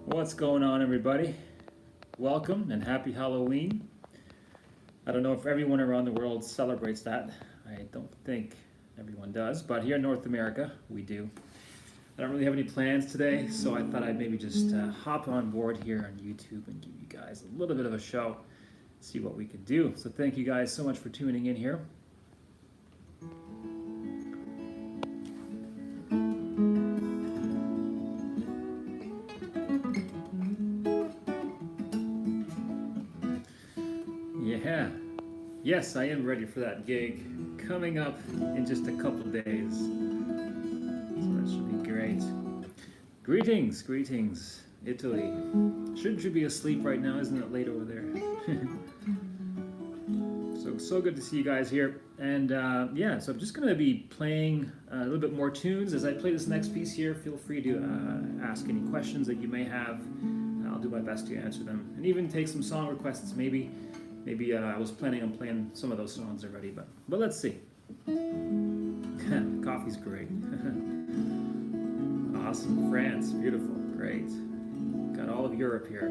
What's going on, everybody? Welcome and happy Halloween. I don't know if everyone around the world celebrates that. I don't think everyone does, but here in North America, we do. I don't really have any plans today, so I thought I'd maybe just hop on board here on YouTube and give you guys a little bit of a show, see what we could do. So thank you guys so much for tuning in here. Yeah, yes, I am ready for that gig coming up in just a couple days. So that should be great. Greetings, Italy. Shouldn't you be asleep right now? Isn't it late over there? So good to see you guys here. And yeah, so I'm just going to be playing a little bit more tunes. As I play this next piece here, feel free to ask any questions that you may have. I'll do my best to answer them. And even take some song requests, maybe. Maybe I was planning on playing some of those songs already, but let's see. Coffee's great. Awesome. France, beautiful, great. Got all of Europe here.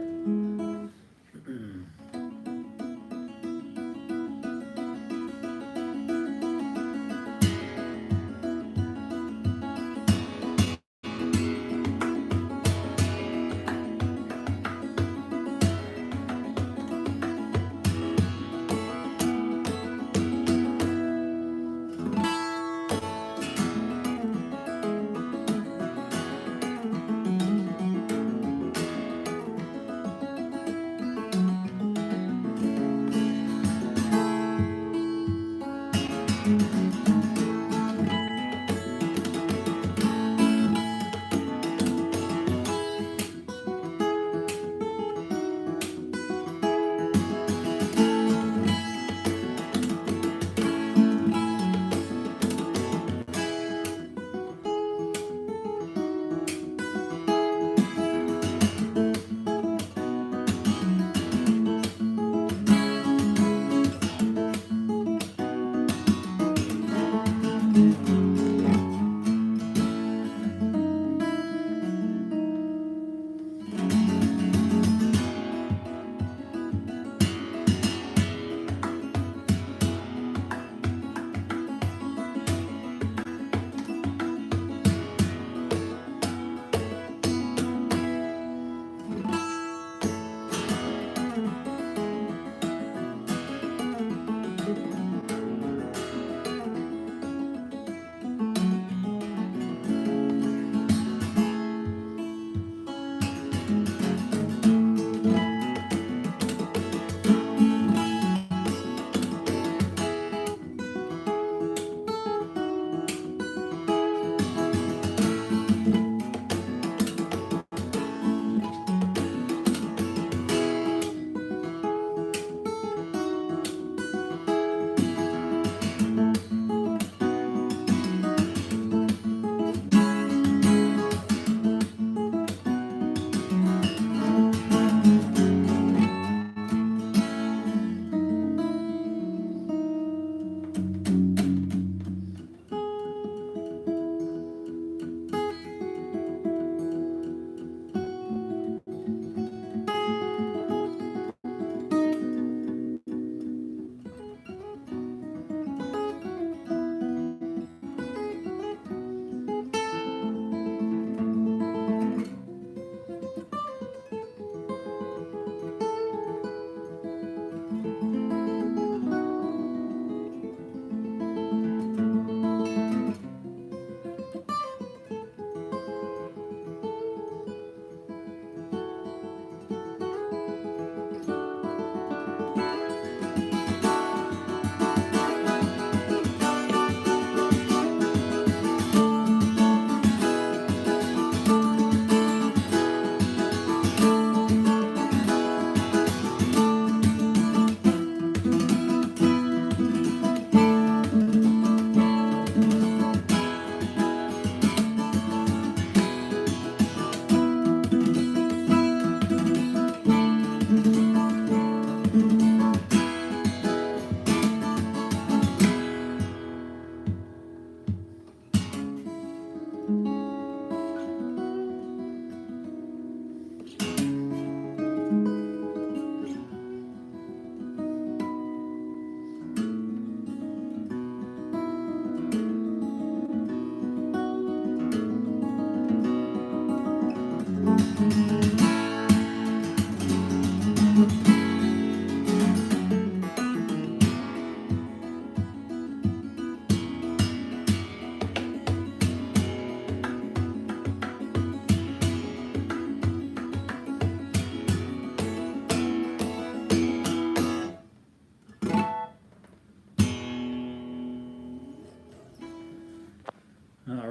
All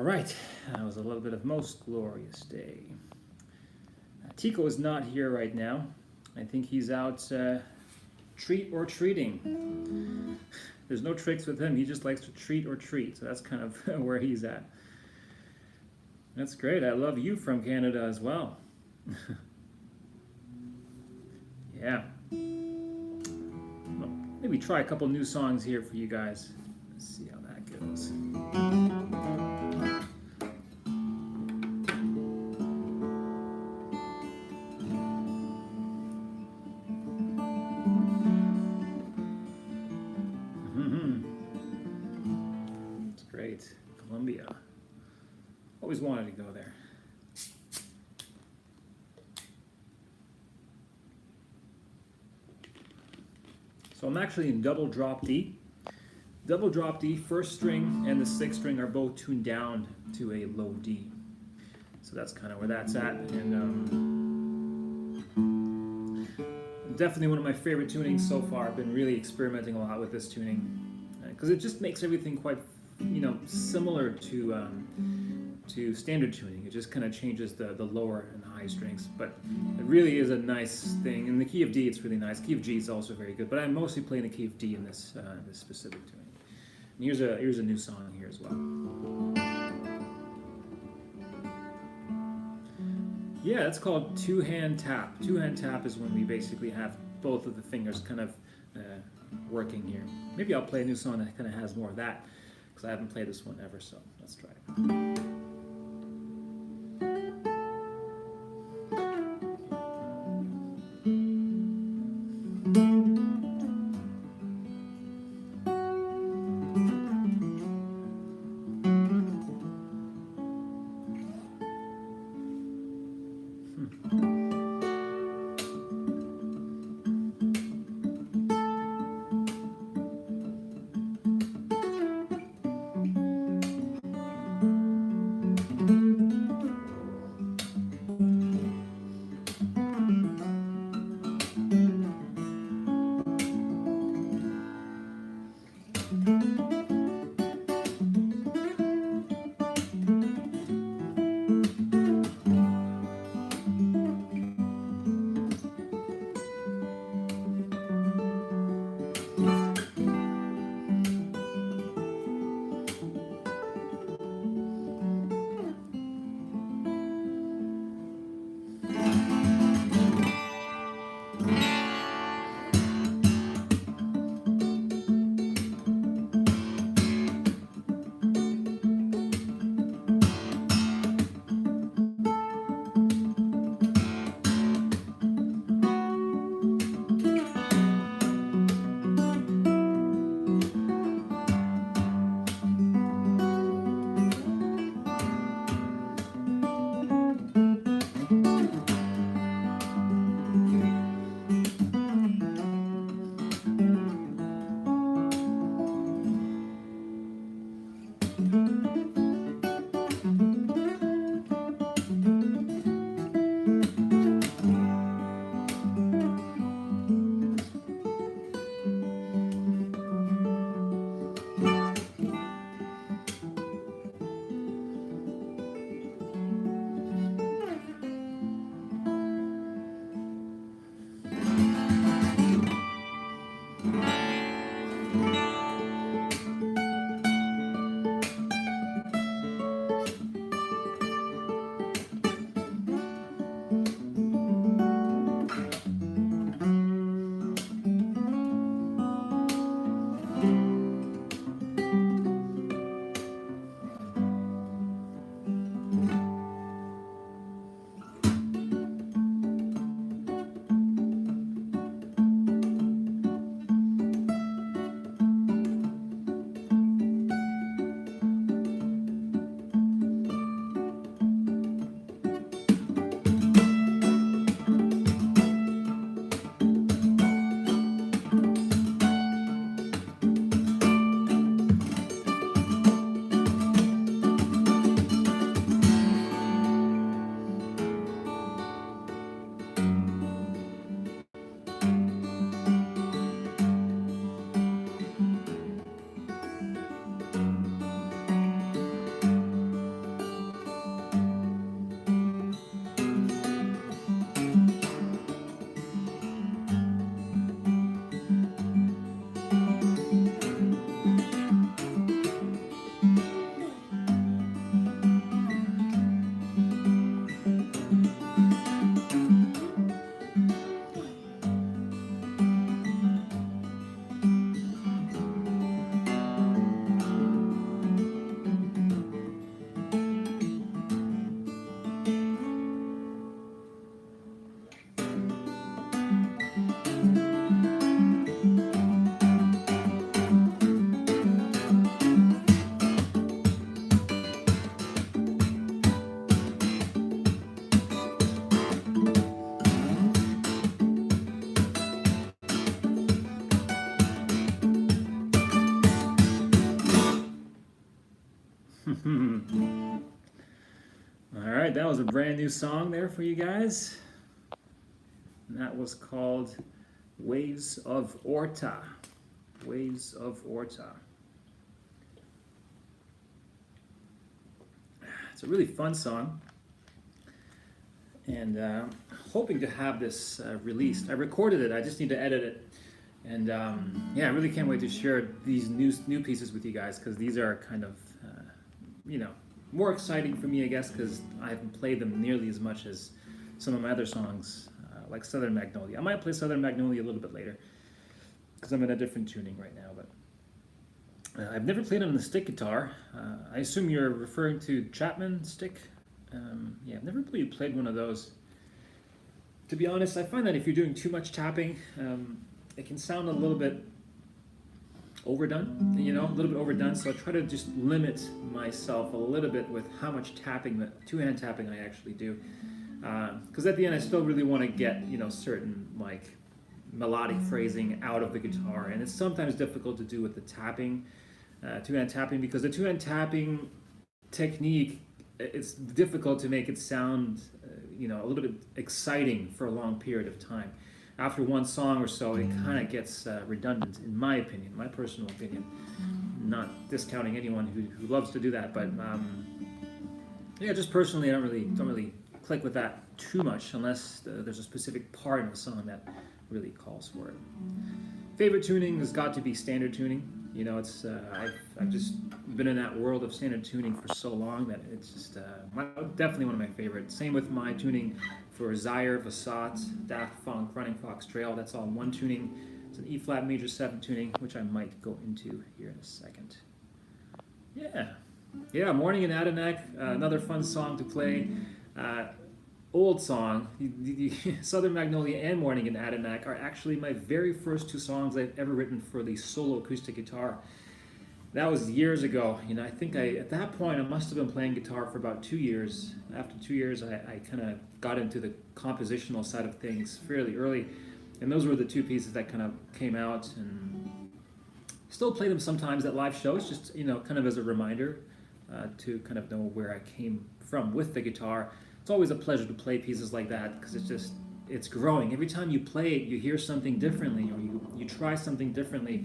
right, that was a little bit of Most Glorious Day. Tico is not here right now. I think he's out treat or treating. There's no tricks with him. He just likes to treat or treat. So that's kind of where he's at. That's great. I love you from Canada as well. Yeah. Well, maybe try a couple new songs here for you guys. Let's see how that goes. Colombia. Always wanted to go there. So I'm actually in double drop D. Double drop D, first string and the sixth string are both tuned down to a low D. So that's kind of where that's at. And definitely one of my favorite tunings so far. I've been really experimenting a lot with this tuning because it just makes everything quite, similar to standard tuning. It just kind of changes the lower and high strings, but it really is a nice thing. In the key of D, it's really nice. Key of G is also very good, but I'm mostly playing the key of D in this this specific tuning. And here's a new song here as well. Yeah, it's called two-hand tap. Two-hand tap is when we basically have both of the fingers kind of working here. Maybe I'll play a new song that kind of has more of that, because I haven't played this one ever, so let's try it. that was a brand new song there for you guys. And that was called Waves of Orta. Waves of Orta. It's a really fun song. And hoping to have this released. I recorded it, I just need to edit it. And yeah, I really can't wait to share these new pieces with you guys, because these are kind of, you know, more exciting for me, I guess, because I haven't played them nearly as much as some of my other songs, like Southern Magnolia. I might play Southern Magnolia a little bit later, because I'm in a different tuning right now. But I've never played it on the stick guitar. I assume you're referring to Chapman stick. Yeah, I've never really played one of those. To be honest, I find that if you're doing too much tapping, it can sound a little bit overdone, you know, a little bit overdone. So I try to just limit myself a little bit with how much tapping, two-hand tapping I actually do. Because at the end, I still really want to get, you know, certain like melodic phrasing out of the guitar, and it's sometimes difficult to do with the tapping, two-hand tapping, because the two-hand tapping technique, it's difficult to make it sound, you know, a little bit exciting for a long period of time. After one song or so, it kind of gets redundant, in my opinion, my personal opinion. Not discounting anyone who loves to do that, but yeah, just personally, I don't really click with that too much unless there's a specific part in the song that really calls for it. Favorite tuning has got to be standard tuning. You know, it's I've just been in that world of standard tuning for so long that it's just definitely one of my favorites. Same with my tuning for Ziur, Vasat, Daft Funk, Running Fox Trail. That's all one tuning. It's an E flat major 7 tuning, which I might go into here in a second. Yeah, Morning in Adinak, another fun song to play. Old song, Southern Magnolia and Morning in Adinak are actually my very first 2 songs I've ever written for the solo acoustic guitar. That was years ago. You know, I think at that point I must have been playing guitar for about 2 years. After 2 years, I kind of got into the compositional side of things fairly early, and those were the 2 pieces that kind of came out, and still play them sometimes at live shows, just, you know, kind of as a reminder to kind of know where I came from with the guitar. It's always a pleasure to play pieces like that, because it's growing. Every time you play it, you hear something differently, or you try something differently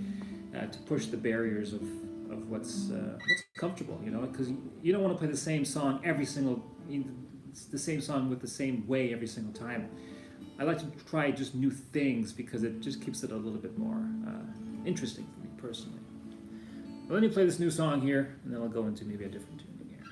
to push the barriers of what's comfortable, you know, because you don't want to play the same song the same song with the same way every single time. I like to try just new things because it just keeps it a little bit more interesting for me personally. Well, let me play this new song here, and then I'll go into maybe a different tuning here.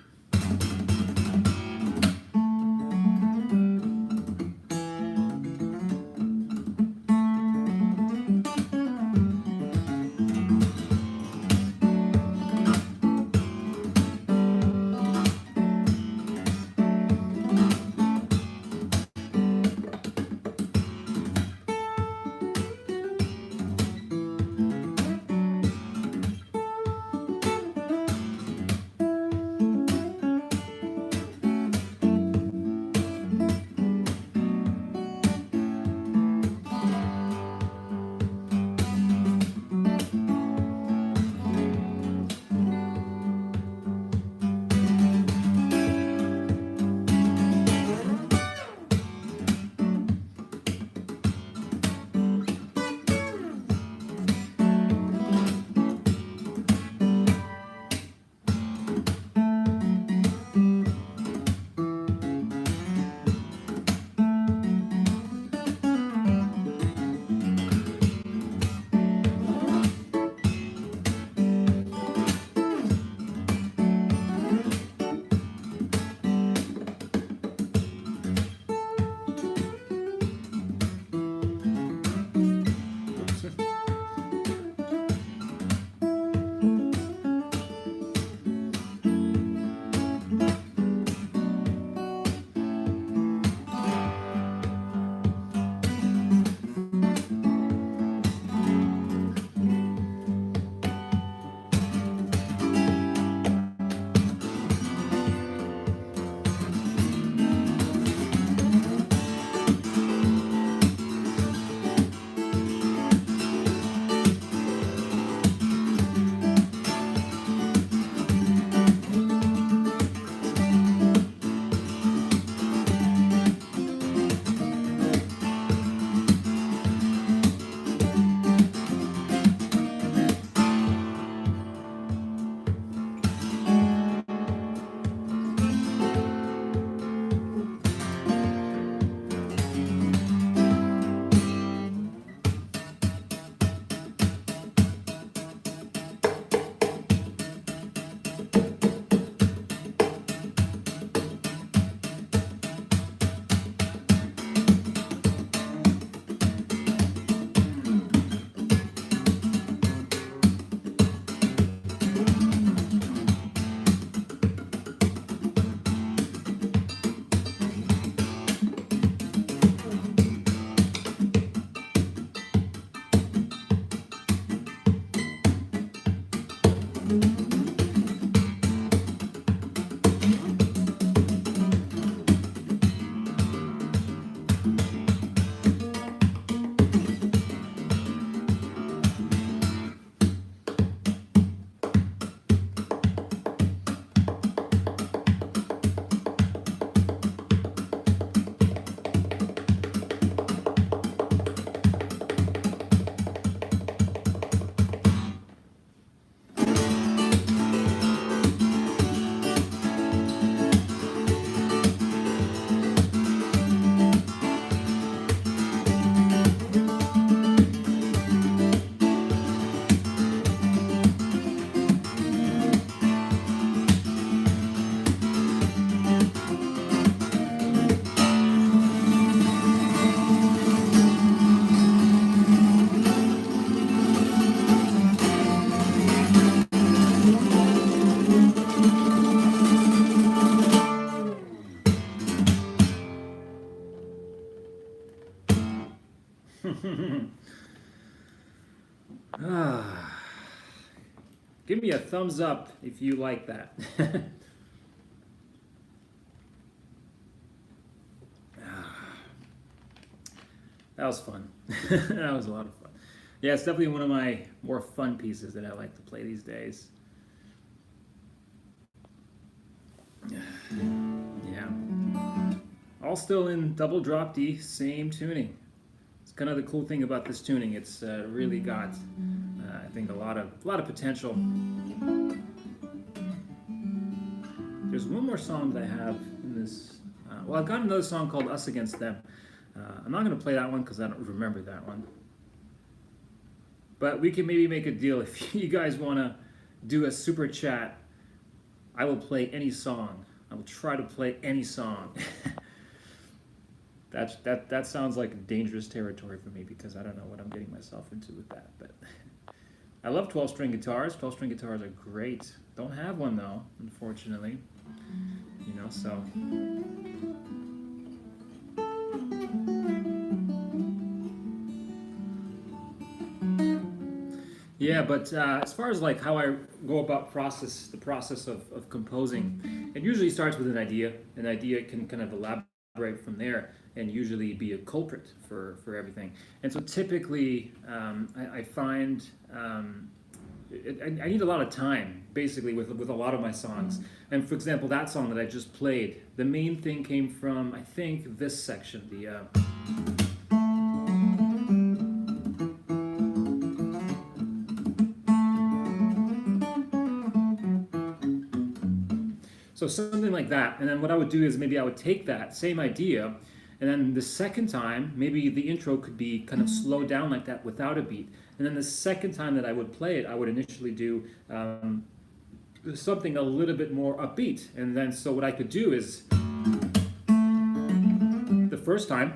Ah, give me a thumbs up if you like that. That was fun. That was a lot of fun. Yeah, it's definitely one of my more fun pieces that I like to play these days. Yeah. All still in double drop D, same tuning. It's kind of the cool thing about this tuning. It's really got, I think, a lot of potential. There's one more song that I have in this. Well, I've got another song called "Us Against Them." I'm not going to play that one because I don't remember that one. But we can maybe make a deal. If you guys want to do a super chat, I will play any song. I will try to play any song. That sounds like dangerous territory for me because I don't know what I'm getting myself into with that. But I love 12-string guitars. 12-string guitars are great. Don't have one though, unfortunately. You know, so. Yeah, but as far as like how I go about the process of composing, it usually starts with an idea. An idea can kind of elaborate from there and usually be a culprit for everything. And so typically I find I need a lot of time basically with a lot of my songs. And for example, that song that I just played, the main thing came from, I think, this section, the so something like that. And then what I would do is maybe I would take that same idea, and then the second time, maybe the intro could be kind of slowed down like that without a beat. And then the second time that I would play it, I would initially do something a little bit more upbeat. And then so what I could do is, the first time,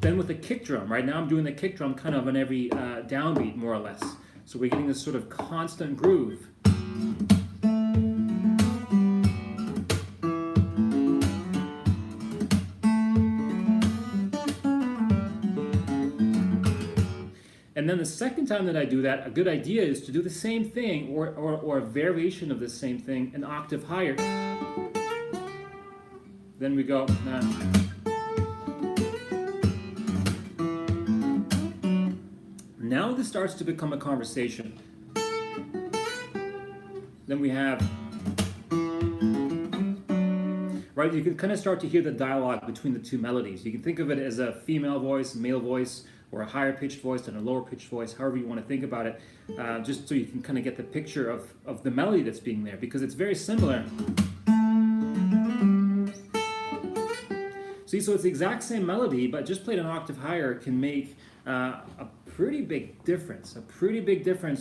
then with the kick drum, right now I'm doing the kick drum kind of on every downbeat more or less. So we're getting this sort of constant groove. And then the second time that I do that, a good idea is to do the same thing or a variation of the same thing an octave higher. Then we go. Now this starts to become a conversation. Then we have, right, you can kind of start to hear the dialogue between the two melodies. You can think of it as a female voice, male voice, or a higher pitched voice and a lower pitched voice, however you want to think about it, just so you can kind of get the picture of the melody that's being there, because it's very similar. See, so it's the exact same melody, but just played an octave higher can make a pretty big difference,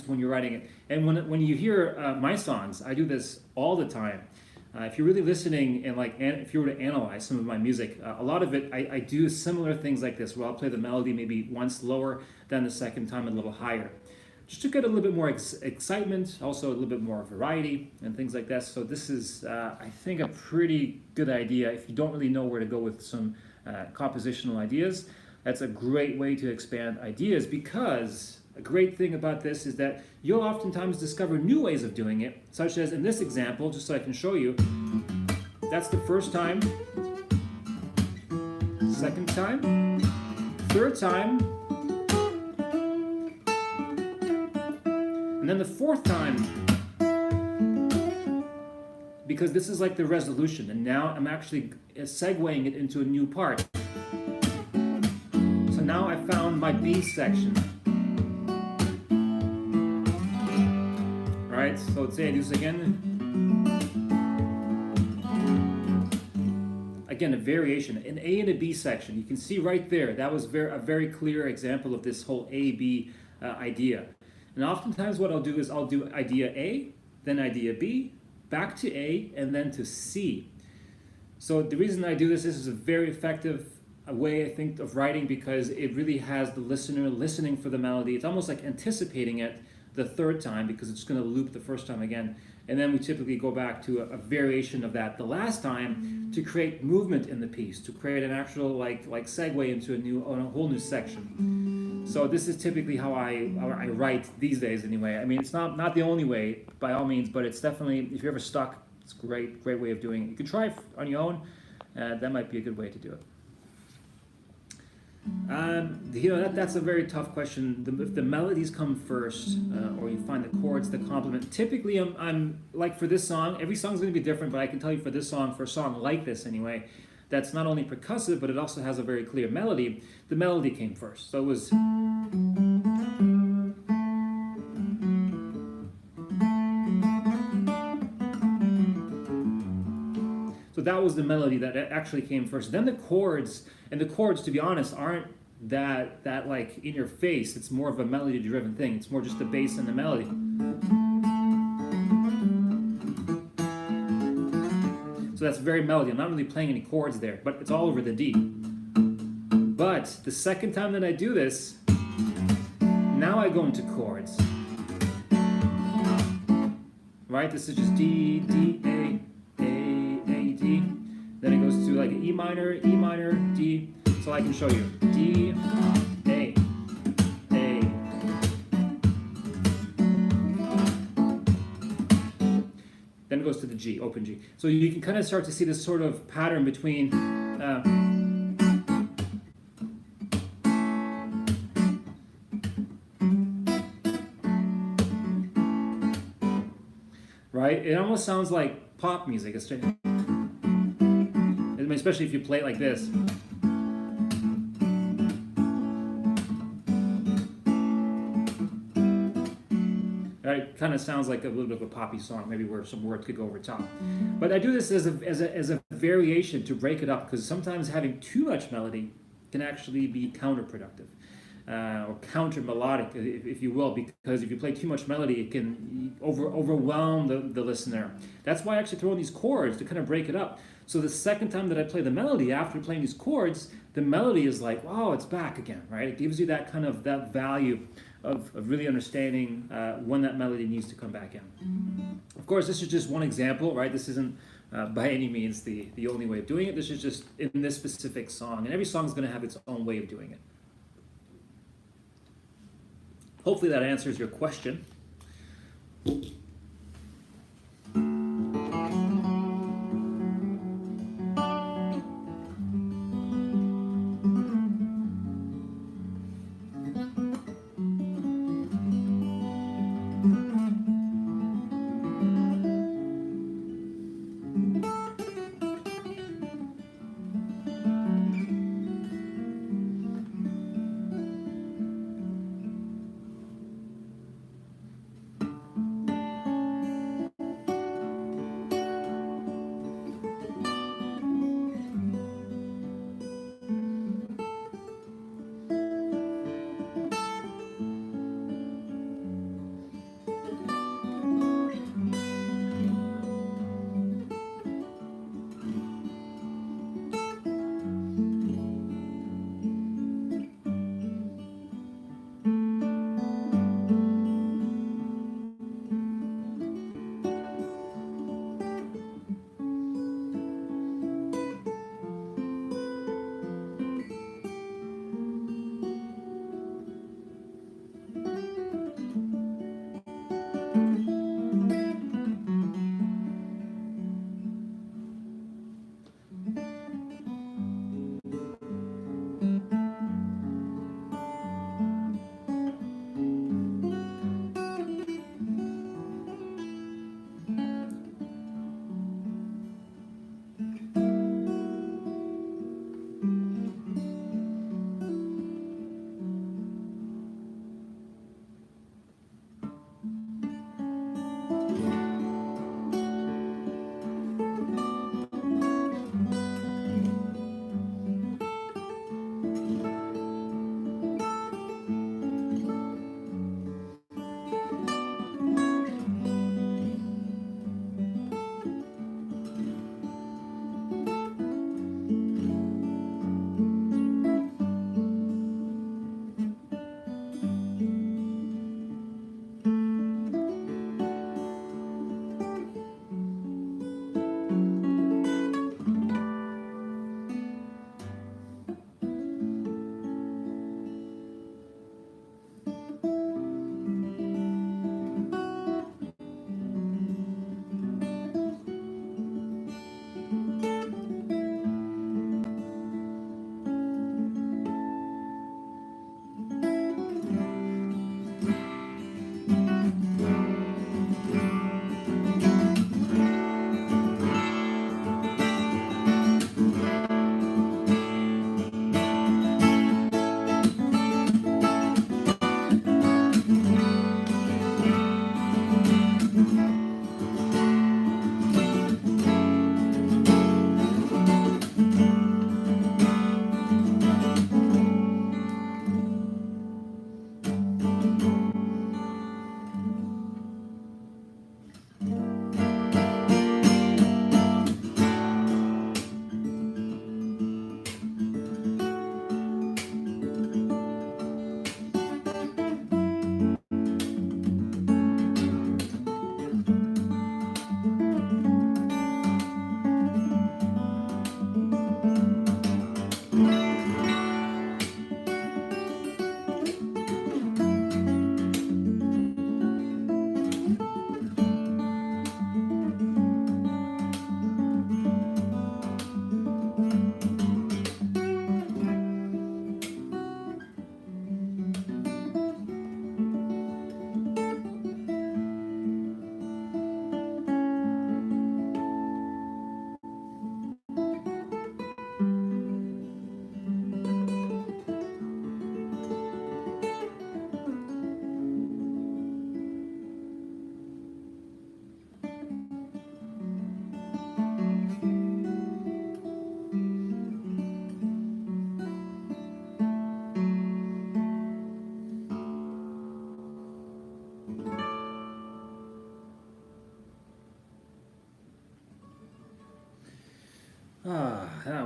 when you're writing it. And when you hear my songs, I do this all the time. If you're really listening and if you were to analyze some of my music, a lot of it, I do similar things like this, where I'll play the melody maybe once lower, then the second time a little higher. Just to get a little bit more excitement, also a little bit more variety and things like that. So this is, I think, a pretty good idea if you don't really know where to go with some compositional ideas. That's a great way to expand ideas, because a great thing about this is that you'll oftentimes discover new ways of doing it, such as in this example, just so I can show you. That's the first time, second time, third time, and then the fourth time, because this is like the resolution, and now I'm actually segueing it into a new part. So now I found my B section. Alright, so let's say I do this again. Again, a variation, an A and a B section. You can see right there, that was a very clear example of this whole A-B idea. And oftentimes what I'll do is I'll do idea A, then idea B, back to A, and then to C. So the reason I do this is a very effective way, I think, of writing, because it really has the listener listening for the melody. It's almost like anticipating it the third time because it's going to loop the first time again. And then we typically go back to a variation of that the last time to create movement in the piece, to create an actual like segue into a whole new section. So this is typically how I write these days anyway. I mean, it's not the only way by all means, but it's definitely, if you're ever stuck, it's a great way of doing it. You can try it on your own. That might be a good way to do it. That's a very tough question. If the melodies come first, or you find the chords that complement. Typically, I'm like for this song, every song's going to be different, but I can tell you for this song, for a song like this anyway, that's not only percussive, but it also has a very clear melody. The melody came first, so it was. So that was the melody that actually came first. Then the chords, and the chords, to be honest, aren't that like in your face. It's more of a melody-driven thing. It's more just the bass and the melody. So that's very melody. I'm not really playing any chords there, but it's all over the D. But the second time that I do this, now I go into chords. Right? This is just D, D, A, D. Then it goes to like an E minor, D. So I can show you. D, A, A. Then it goes to the G, open G. So you can kind of start to see this sort of pattern between right? It almost sounds like pop music. It's especially if you play it like this. It kind of sounds like a little bit of a poppy song, maybe where some words could go over top. But I do this as a variation to break it up, because sometimes having too much melody can actually be counterproductive. Or counter melodic, if you will, because if you play too much melody, it can overwhelm the listener. That's why I actually throw in these chords to kind of break it up. So the second time that I play the melody, after playing these chords, the melody is like, wow, it's back again, right? It gives you that kind of that value of really understanding when that melody needs to come back in. Of course, this is just one example, right? This isn't by any means the only way of doing it. This is just in this specific song, and every song is going to have its own way of doing it. Hopefully that answers your question.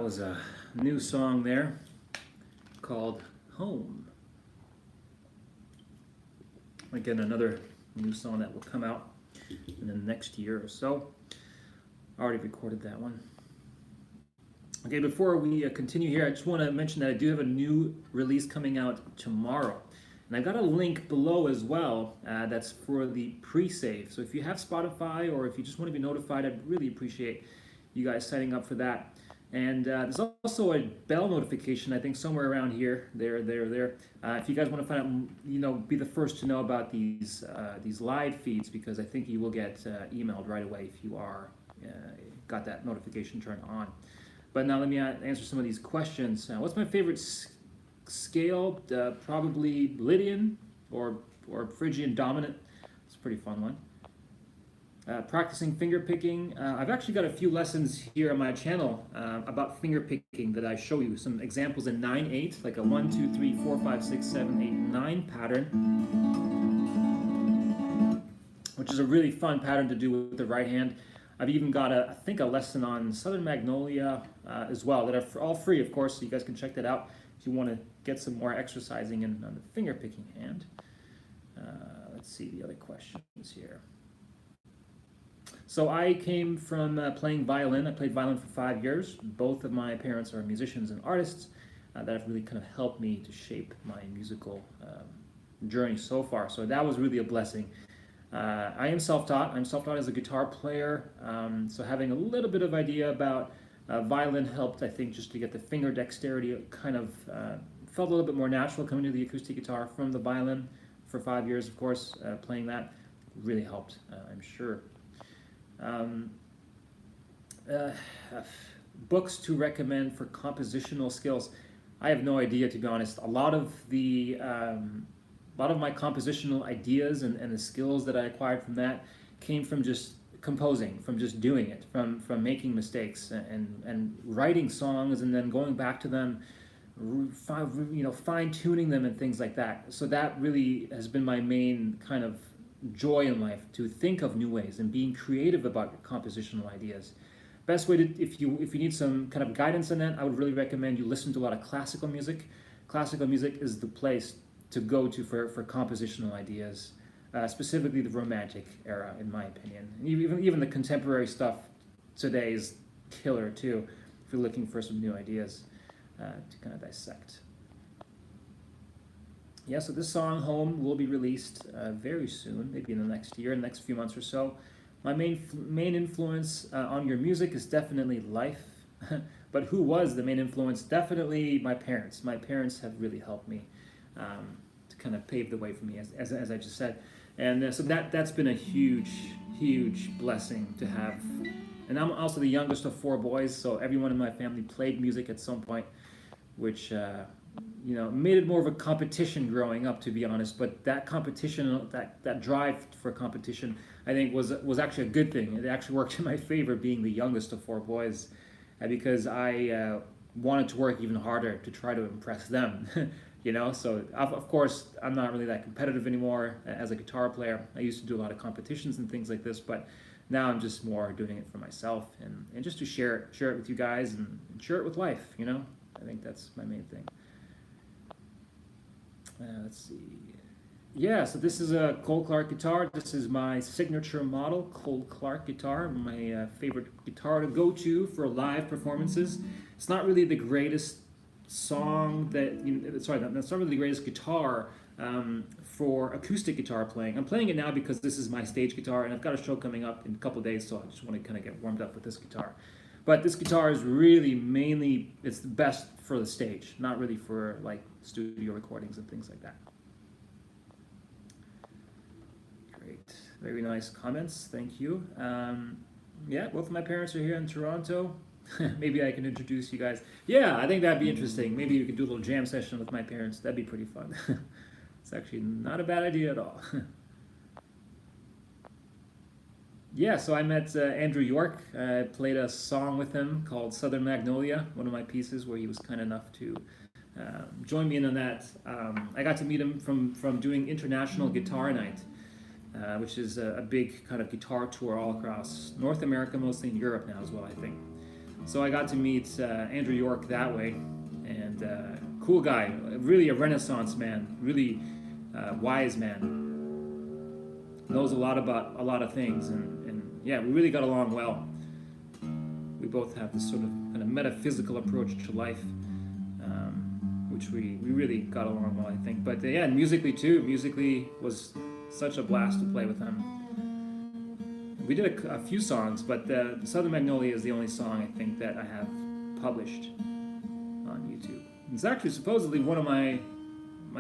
was a new song there called Home. Again, another new song that will come out in the next year or so. I already recorded that one. Okay, before we continue here, I just want to mention that I do have a new release coming out tomorrow. And I've got a link below as well that's for the pre-save. So if you have Spotify or if you just want to be notified, I'd really appreciate you guys signing up for that. And there's also a bell notification, I think somewhere around here, there. If you guys want to find out, be the first to know about these live feeds, because I think you will get emailed right away if you are got that notification turned on. But now let me answer some of these questions. What's my favorite scale? Probably Lydian or Phrygian dominant. It's a pretty fun one. Practicing finger picking. I've actually got a few lessons here on my channel about finger picking that I show you. Some examples in 9/8, like a 1, 2, 3, 4, 5, 6, 7, 8, 9 pattern, which is a really fun pattern to do with the right hand. I've even got I think a lesson on Southern Magnolia as well, that are all free, of course, so you guys can check that out if you want to get some more exercising on the finger picking hand. Let's see the other questions here. So I came from playing violin. I played violin for 5 years. Both of my parents are musicians and artists that have really kind of helped me to shape my musical journey so far. So that was really a blessing. I am self-taught. I'm self-taught as a guitar player. So having a little bit of idea about violin helped, I think, just to get the finger dexterity. It kind of felt a little bit more natural coming to the acoustic guitar from the violin for 5 years, of course. Playing that really helped, I'm sure. Books to recommend for compositional skills. I have no idea, to be honest. A lot of my compositional ideas and the skills that I acquired from that came from just composing, from just doing it, from making mistakes and writing songs and then going back to them, fine tuning them and things like that. So that really has been my main kind of joy in life, to think of new ways and being creative about your compositional ideas. Best way to, if you need some kind of guidance on that, I would really recommend you listen to a lot of classical music. Classical music is the place to go to for compositional ideas, specifically the Romantic era, in my opinion. And even the contemporary stuff today is killer too, if you're looking for some new ideas to kind of dissect. Yeah, so this song, Home, will be released very soon, maybe in the next year, in the next few months or so. My main influence on your music is definitely life. But who was the main influence? Definitely my parents. My parents have really helped me to kind of pave the way for me, as I just said. And so that's been a huge blessing to have. And I'm also the youngest of 4 boys, so everyone in my family played music at some point, which made it more of a competition growing up, to be honest. But that competition, that drive for competition, I think was actually a good thing. It actually worked in my favor, being the youngest of 4 boys, because I wanted to work even harder to try to impress them. So of course I'm not really that competitive anymore as a guitar player. I used to do a lot of competitions and things like this, but now I'm just more doing it for myself and just to share it with you guys and share it with life. I think that's my main thing. Let's see. Yeah, so this is a Cole Clark guitar. This is my signature model, Cole Clark guitar, my favorite guitar to go to for live performances. It's not really the greatest song that's not really the greatest guitar for acoustic guitar playing. I'm playing it now because this is my stage guitar, and I've got a show coming up in a couple of days, so I just want to kind of get warmed up with this guitar. But this guitar is really it's the best for the stage, not really for like studio recordings and things like that. Great, very nice comments, thank you. Yeah, both of my parents are here in Toronto. Maybe I can introduce you guys. Yeah, I think that'd be interesting. Maybe you could do a little jam session with my parents. That'd be pretty fun. It's actually not a bad idea at all. Yeah, so I met Andrew York. I played a song with him called Southern Magnolia, one of my pieces, where he was kind enough to join me in on that. I got to meet him from doing International Guitar Night, which is a big kind of guitar tour all across North America, mostly in Europe now as well, I think. So I got to meet Andrew York that way, and cool guy, really a Renaissance man, really wise man, knows a lot about a lot of things, and yeah, we really got along well. We both have this sort of kind of metaphysical approach to life, which we really got along well, I think. But yeah, and musically too. Musically was such a blast to play with him. We did a few songs, but Southern Magnolia is the only song I think that I have published on YouTube. It's actually supposedly one of my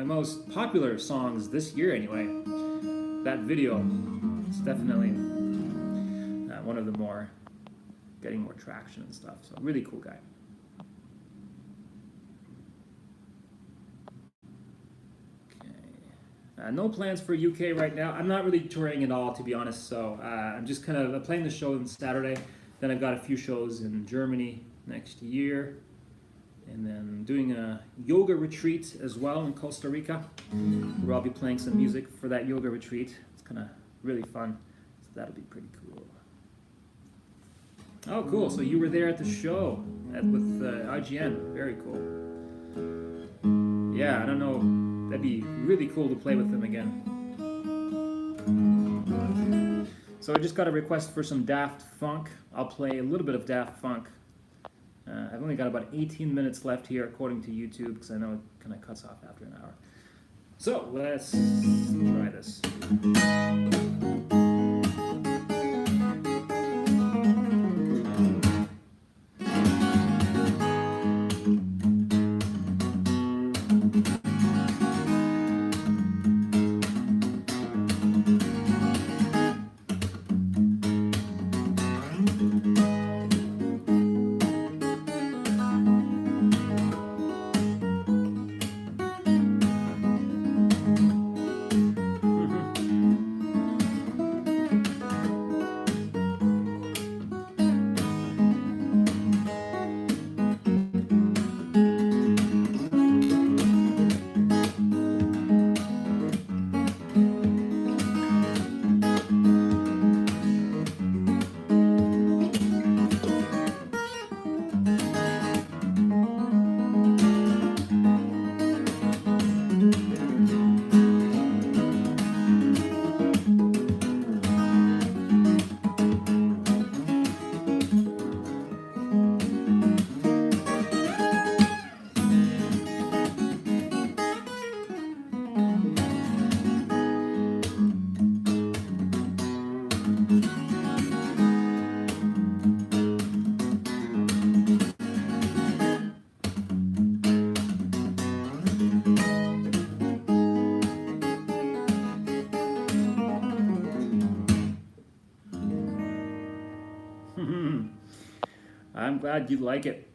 most popular songs this year anyway. That video is definitely one of the more, getting more traction and stuff. So really cool guy. No plans for UK right now. I'm not really touring at all, to be honest. So I'm just kind of playing the show on Saturday. Then I've got a few shows in Germany next year. And then doing a yoga retreat as well in Costa Rica, where I'll be playing some music for that yoga retreat. It's kind of really fun. So that'll be pretty cool. Oh, cool. So you were there at the show with IGN. Very cool. Yeah, I don't know. That'd be really cool to play with them again. So I just got a request for some Daft Funk. I'll play a little bit of Daft Funk. I've only got about 18 minutes left here according to YouTube, because I know it kind of cuts off after an hour. So let's try this. I'm glad you like it.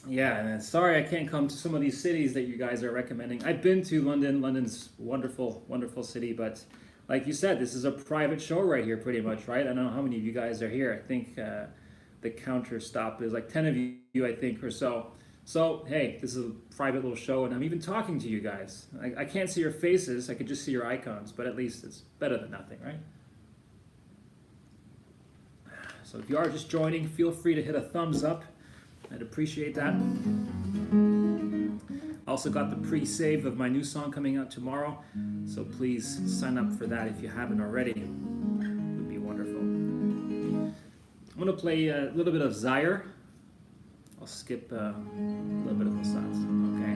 Yeah, and sorry I can't come to some of these cities that you guys are recommending. I've been to London. London's wonderful, wonderful city, but like you said, this is a private show right here pretty much, right? I don't know how many of you guys are here. I think the counter stop is like 10 of you, I think, or so. So, hey, this is a private little show, and I'm even talking to you guys. I can't see your faces. I could just see your icons, but at least it's better than nothing, right? So if you are just joining, feel free to hit a thumbs up. I'd appreciate that. Also got the pre-save of my new song coming out tomorrow, so please sign up for that if you haven't already. It would be wonderful. I'm going to play a little bit of Ziur. I'll skip a little bit of Vasat, okay?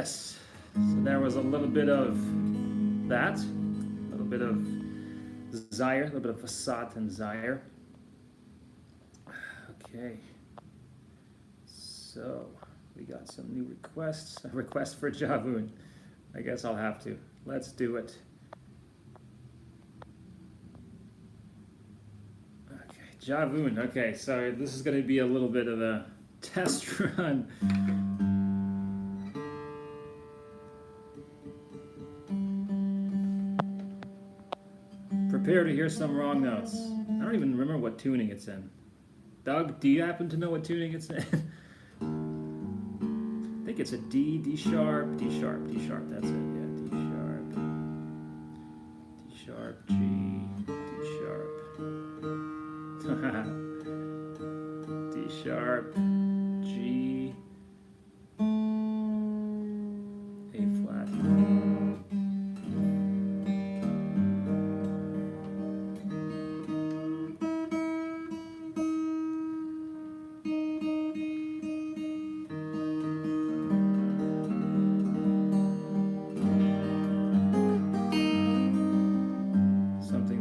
Yes. So there was a little bit of that, a little bit of Ziur, a little bit of Vasat and Ziur. Okay. So we got some new requests. A request for Javun. I guess I'll have to. Let's do it. Okay, Javun. Okay, so this is going to be a little bit of a test run. Prepare to hear some wrong notes. I don't even remember what tuning it's in. Doug, do you happen to know what tuning it's in? I think it's a D, D sharp, D sharp, D sharp. That's it. Yeah, D sharp, G, D sharp, D sharp, G, A flat.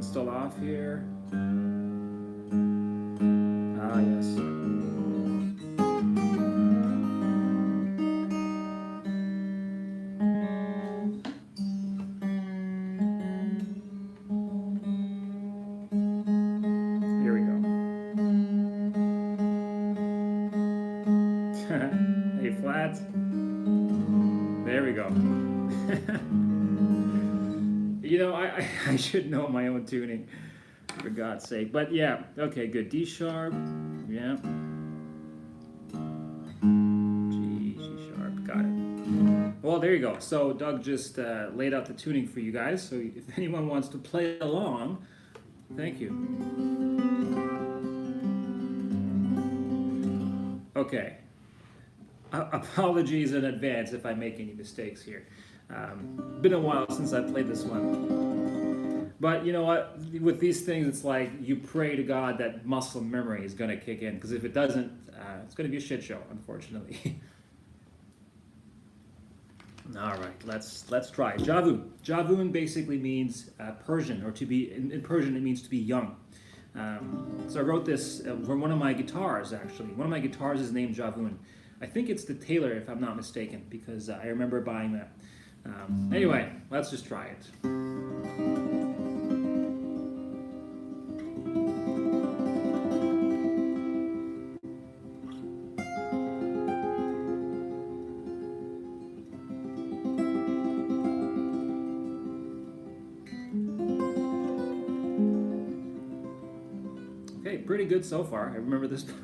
Still off here. Ah, yes. Here we go. A flat. There we go. You know, I should know my own tuning, for God's sake. But yeah, okay, good. D sharp, yeah. G sharp, got it. Well, there you go. So Doug just laid out the tuning for you guys. So if anyone wants to play along, thank you. Okay. Apologies in advance if I make any mistakes here. Been a while since I played this one. But you know what? With these things, it's like you pray to God that muscle memory is going to kick in. Because if it doesn't, it's going to be a shit show, unfortunately. All right, let's try. Javun. Javun basically means Persian, or to be, in Persian it means to be young. So I wrote this for one of my guitars, actually. One of my guitars is named Javun. I think it's the Taylor, if I'm not mistaken, because I remember buying that. Anyway, let's just try it. Okay, pretty good so far. I remember this part.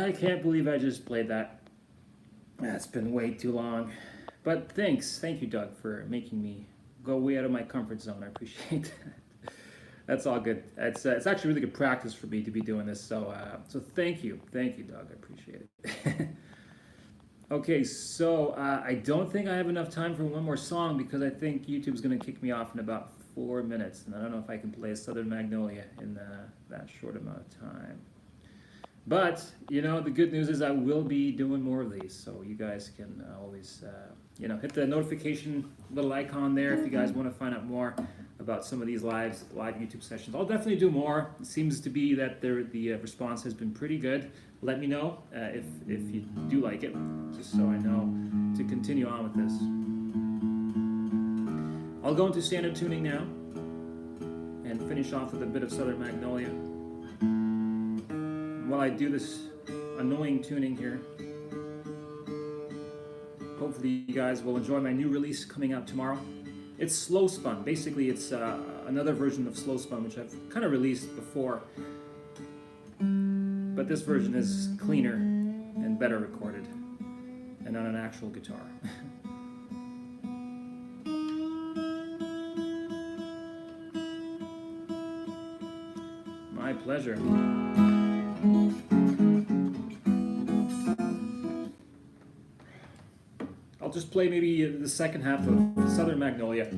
I can't believe I just played that. That's been way too long. But thank you, Doug, for making me go way out of my comfort zone. I appreciate that. That's all good. It's actually really good practice for me to be doing this. So thank you, Doug. I appreciate it. Okay, so I don't think I have enough time for one more song because I think YouTube's going to kick me off in about 4 minutes, and I don't know if I can play Southern Magnolia in that short amount of time. But, you know, the good news is I will be doing more of these, so you guys can always, hit the notification little icon there if you guys want to find out more about some of these live YouTube sessions. I'll definitely do more. It seems to be that the response has been pretty good. Let me know if you do like it, just so I know to continue on with this. I'll go into standard tuning now and finish off with a bit of Southern Magnolia. While I do this annoying tuning here, hopefully you guys will enjoy my new release coming out tomorrow. It's slow spun. Basically, it's another version of slow spun, which I've kind of released before. But this version is cleaner and better recorded, and on an actual guitar. My pleasure. I'll just play maybe the second half of Southern Magnolia.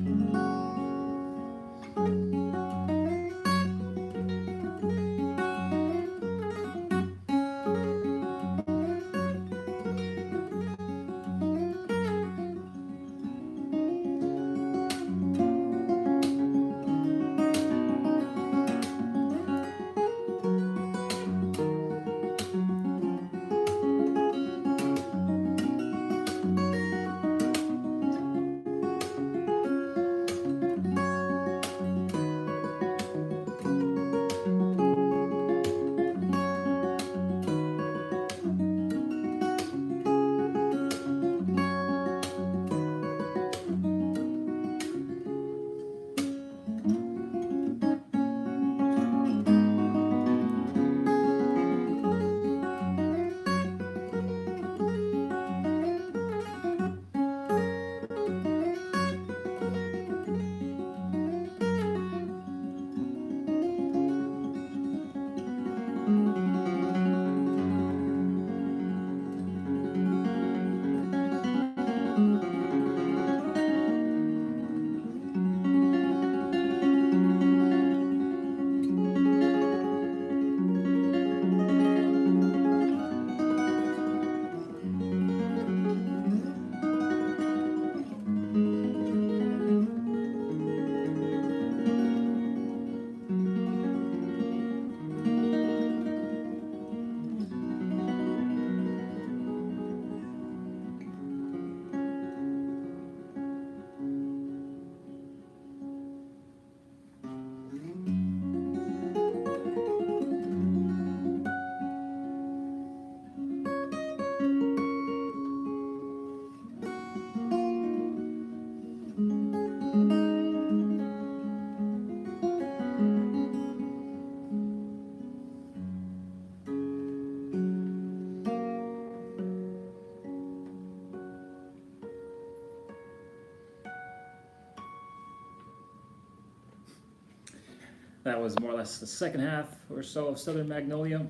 That was more or less the second half or so of Southern Magnolia.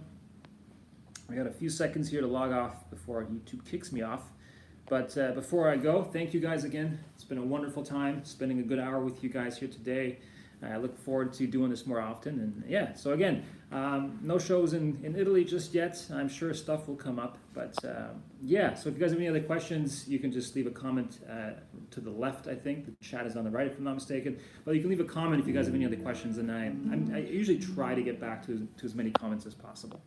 I got a few seconds here to log off before YouTube kicks me off. But before I go, thank you guys again. It's been a wonderful time spending a good hour with you guys here today. I look forward to doing this more often. And yeah, so again, no shows in Italy just yet. I'm sure stuff will come up. But yeah, so if you guys have any other questions, you can just leave a comment to the left, I think. The chat is on the right, if I'm not mistaken. But you can leave a comment if you guys have any other questions. And I usually try to get back to as many comments as possible.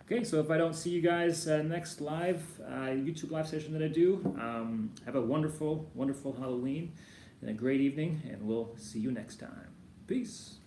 Okay, so if I don't see you guys next live YouTube live session that I do, have a wonderful, wonderful Halloween and a great evening, and we'll see you next time. Peace.